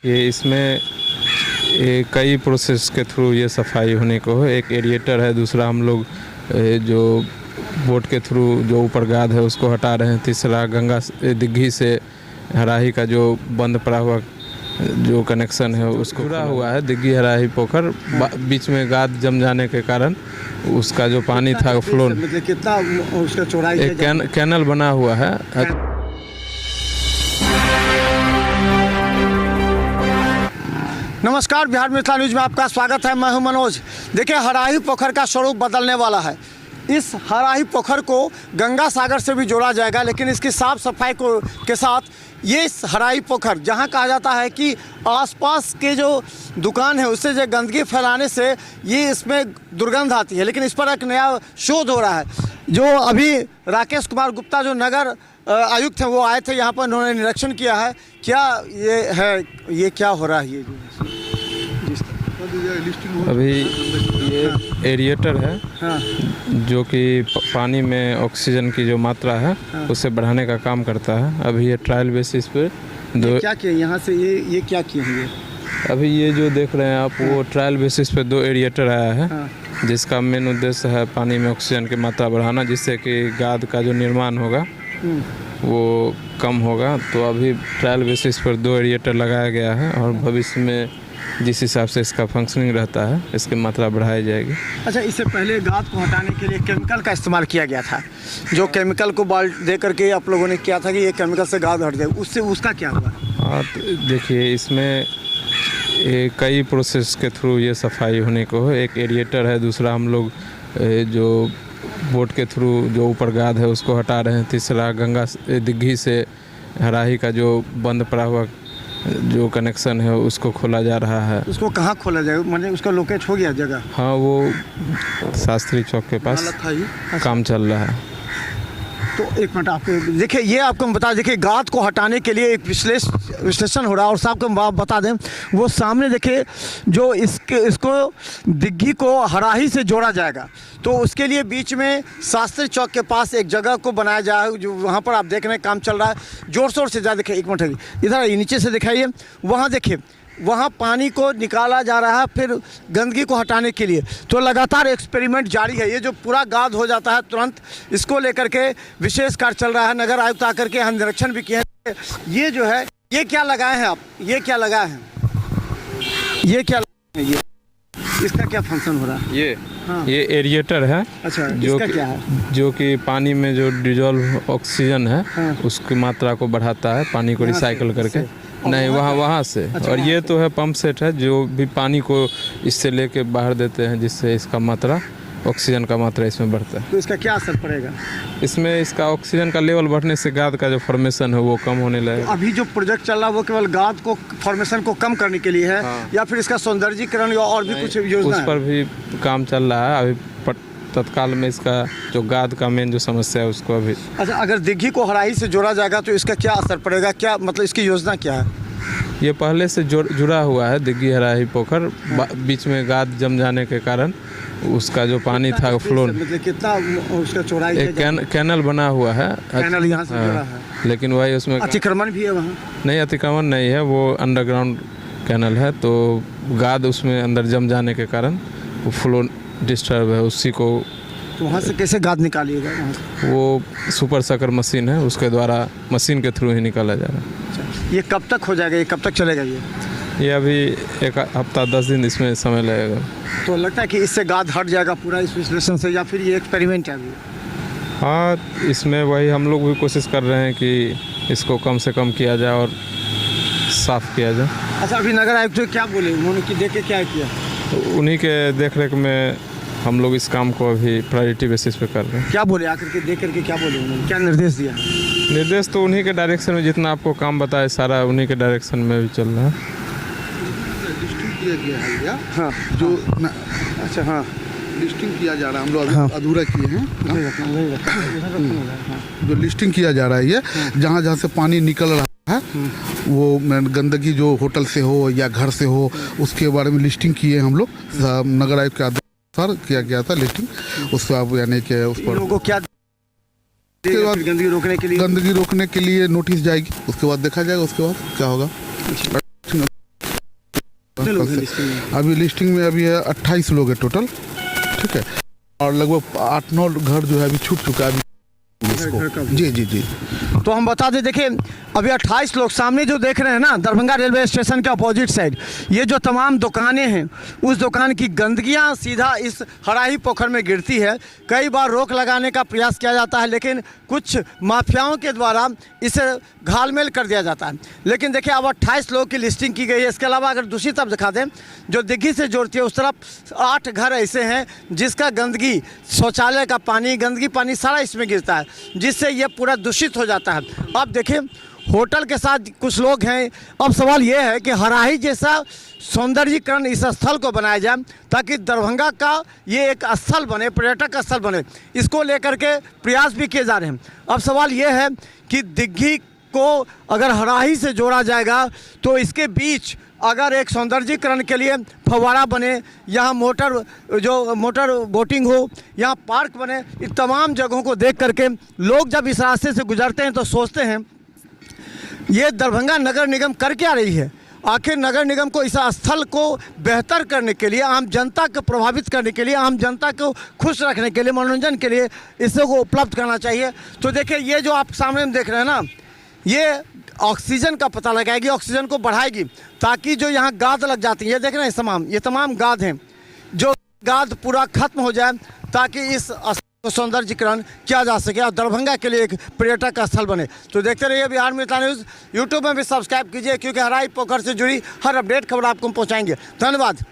ये इसमें कई प्रोसेस के थ्रू ये सफाई होने को है। एक एरिएटर है, दूसरा हम लोग जो बोट के थ्रू जो ऊपर गाद है उसको हटा रहे हैं, तीसरा गंगा दिघी से हराही का जो बंद पड़ा हुआ जो कनेक्शन है उसको जुड़ा हुआ है। दिघी हराही पोखर बीच में गाद जम जाने के कारण उसका जो पानी था फ्लो, मतलब कितना उसका चौड़ाई एक कैनल बना हुआ है। नमस्कार, बिहार मिथिला न्यूज में आपका स्वागत है। मैं हूं मनोज। देखिए, हराही पोखर का स्वरूप बदलने वाला है। इस हराही पोखर को गंगा सागर से भी जोड़ा जाएगा, लेकिन इसकी साफ सफाई के साथ ये हराही पोखर, जहां कहा जाता है कि आसपास के जो दुकान है उससे जो गंदगी फैलाने से ये इसमें दुर्गंध आती है, लेकिन इस पर एक नया शोध हो रहा है। जो अभी राकेश कुमार गुप्ता जो नगर आयुक्त हैं वो आए थे यहाँ पर, उन्होंने निरीक्षण किया है। क्या ये है, ये क्या हो रहा है? ये अभी ये एरिएटर है, हाँ, जो कि पानी में ऑक्सीजन की जो मात्रा है, हाँ, उसे बढ़ाने का काम करता है। अभी ये ट्रायल बेसिस पे क्या किए यहाँ से, ये क्या किए हैं? अभी ये जो देख रहे हैं आप, वो ट्रायल बेसिस पे 2 एरिएटर आया है, हाँ, जिसका मेन उद्देश्य है पानी में ऑक्सीजन की मात्रा बढ़ाना, जिससे कि गाद का जो निर्माण होगा वो कम होगा। तो अभी ट्रायल बेसिस पर 2 एरिएटर लगाया गया है और भविष्य में जिस हिसाब से इसका फंक्शनिंग रहता है, इसकी मात्रा बढ़ाई जाएगी। अच्छा, इससे पहले गाद को हटाने के लिए केमिकल का इस्तेमाल किया गया था, जो केमिकल को बाल्ट दे करके आप लोगों ने किया था कि ये केमिकल से गाद हट जाए, उससे उसका क्या हुआ? हाँ, देखिए, इसमें कई प्रोसेस के थ्रू ये सफाई होने को है। एक एरिएटर है, दूसरा हम लोग जो बोट के थ्रू जो ऊपर गाद है उसको हटा रहे हैं, तीसरा गंगा दिघी से हराही का जो बंद पड़ा हुआ जो कनेक्शन है उसको खोला जा रहा है। उसको कहाँ खोला जाए, मतलब उसका लोकेट हो गया जगह? हाँ, वो शास्त्री चौक के पास काम चल रहा है। तो एक मिनट, आपको देखिए, ये आपको बता, देखिए गाद को हटाने के लिए एक विश्लेषण हो रहा है। और साहब को बता दें, वो सामने देखिए, जो इसको दिघी को हराही से जोड़ा जाएगा, तो उसके लिए बीच में शास्त्री चौक के पास एक जगह को बनाया जाए, जो वहाँ पर आप देख रहे हैं काम चल रहा है जोर शोर से। जा देखिए, एक मिनट, इधर नीचे से दिखाइए, वहाँ देखिए, वहाँ पानी को निकाला जा रहा है फिर गंदगी को हटाने के लिए। तो लगातार एक्सपेरिमेंट जारी है। ये जो पूरा गाद हो जाता है तुरंत, इसको लेकर के विशेष कार्य चल रहा है। नगर आयुक्त आकर के हम निरीक्षण भी किए हैं। ये जो है, ये क्या लगाए हैं आप? ये क्या लगाए हैं? ये क्या लगाए हैं? ये इसका क्या फंक्शन हो रहा है? ये एरिएटर है। अच्छा, जो इसका क्या है? जो कि पानी में जो डिजॉल्व ऑक्सीजन है, हाँ, उसकी मात्रा को बढ़ाता है, पानी को रिसाइकल करके। नहीं, वहाँ से। अच्छा, और ये तो है पंप सेट है, जो भी पानी को इससे लेके बाहर देते हैं, जिससे इसका मात्रा, ऑक्सीजन का मात्रा इसमें बढ़ता है। तो इसका क्या असर पड़ेगा? इसमें इसका ऑक्सीजन का लेवल बढ़ने से गाद का जो फॉर्मेशन है वो कम होने लगेगा। तो अभी जो प्रोजेक्ट चल रहा है वो केवल गाद को फॉर्मेशन को कम करने के लिए है, हाँ, या फिर इसका सौंदर्यीकरण या और भी कुछ योजना? उस पर भी काम चल रहा है। अभी तत्काल में इसका जो गाद का मेन जो समस्या है उसको अभी। अच्छा, अगर दिघी को हराही से जोड़ा जाएगा तो इसका क्या असर पड़ेगा? क्या मतलब इसकी योजना क्या है? ये पहले से जुड़ा हुआ है। दिघी हराही पोखर बीच में गाद जम जाने के कारण उसका जो पानी था फ्लो, मतलब कितना उसका चौड़ाई, एक कैनल बना हुआ है। कैनल यहाँ से जुड़ा है, लेकिन वही उसमें अतिक्रमण भी है वहाँ? नहीं, अतिक्रमण नहीं है, वो अंडरग्राउंड कैनल है। तो गाद उसमें अंदर जम जाने के कारण वो फ्लो डिस्टर्ब है, उसी को। तो वहाँ से कैसे गाद निकालिएगा? वो सुपर सकर मशीन है, उसके द्वारा मशीन के थ्रू ही निकाला जा रहा है। ये कब तक हो जाएगा, ये कब तक चलेगा? ये अभी 1 हफ्ता 10 दिन इसमें समय लगेगा। तो लगता है कि इससे गाद हट जाएगा पूरा इस विश्लेषण से, या फिर ये एक्सपेरिमेंट है अभी? हाँ, इसमें वही हम लोग भी कोशिश कर रहे हैं कि इसको कम से कम किया जाए और साफ़ किया जाए। अच्छा, अभी नगर आयुक्त तो क्या बोले, उन्होंने कि देख के क्या किया? तो उन्हीं के देख रेख में हम लोग इस काम को अभी प्रायोरिटी बेसिस पे कर रहे हैं। क्या बोले आकर के, देख करके क्या बोले उन्होंने, क्या निर्देश दिया? निर्देश तो उन्हीं के डायरेक्शन में, जितना आपको काम बताए सारा उन्हीं के डायरेक्शन में भी चल रहा है। लिस्टिंग किया गया है, हाँ, जो अच्छा, हाँ, लिस्टिंग किया जा रहा है, हम लोग हाँ, अधूरा किए हैं। जो लिस्टिंग किया जा रहा है, ये जहाँ जहाँ से पानी निकल रहा है, वो गंदगी जो होटल से हो या घर से हो, उसके बारे में लिस्टिंग किए हम लोग। नगर आयुक्त के आदेश किया गया था लिस्टिंग। उसको आप यानी कि उस पर लोगों को क्या गंदगी रोकने के लिए नोटिस जाएगी, उसके बाद देखा जाएगा उसके बाद क्या होगा। होटल से। अभी लिस्टिंग में अभी है 28 लोग है टोटल, ठीक है, और लगभग 8-9 घर जो है अभी छूट चुका है इसको। जी जी जी। तो हम बता दें, देखिए अभी 28 लोग सामने जो देख रहे हैं ना, दरभंगा रेलवे स्टेशन के अपोजिट साइड, ये जो तमाम दुकानें हैं, उस दुकान की गंदगियां सीधा इस हराही पोखर में गिरती है। कई बार रोक लगाने का प्रयास किया जाता है, लेकिन कुछ माफियाओं के द्वारा इसे घालमेल कर दिया जाता है। लेकिन देखिए अब 28 लोगों की लिस्टिंग की गई है। इसके अलावा अगर दूसरी तरफ दिखा दें, जो दिग्गी से जोड़ती है उस तरफ 8 घर ऐसे हैं जिसका गंदगी, शौचालय का पानी, गंदगी पानी सारा इसमें गिरता है, जिससे ये पूरा दूषित हो जाता है। अब देखिए होटल के साथ कुछ लोग हैं। अब सवाल ये है कि हराही जैसा सौंदर्यीकरण इस स्थल को बनाया जाए ताकि दरभंगा का ये एक स्थल बने, पर्यटक स्थल बने। इसको लेकर के प्रयास भी किए जा रहे हैं। अब सवाल ये है कि दिग्गी को अगर हराही से जोड़ा जाएगा तो इसके बीच अगर एक सौंदर्यीकरण के लिए फव्वारा बने, यहाँ मोटर बोटिंग हो, यहाँ पार्क बने, इन तमाम जगहों को देख करके लोग जब इस रास्ते से गुजरते हैं तो सोचते हैं ये दरभंगा नगर निगम कर क्या रही है। आखिर नगर निगम को इस स्थल को बेहतर करने के लिए, आम जनता को प्रभावित करने के लिए, आम जनता को खुश रखने के लिए, मनोरंजन के लिए इसको उपलब्ध करना चाहिए। तो देखिए ये जो आप सामने में देख रहे हैं ना, ये ऑक्सीजन का पता लगाएगी, ऑक्सीजन को बढ़ाएगी, ताकि जो यहाँ गाद लग जाती है, ये देख रहे हैं ये तमाम गाद हैं, जो गाद पूरा खत्म हो जाए ताकि इस सौंदर्यीकरण किया जा सके और दरभंगा के लिए एक पर्यटक स्थल बने। तो देखते रहिए बिहार मित्र न्यूज़। यूट्यूब में भी सब्सक्राइब कीजिए, क्योंकि हराही पोखर से जुड़ी हर अपडेट खबर आपको हम पहुँचाएंगे। धन्यवाद।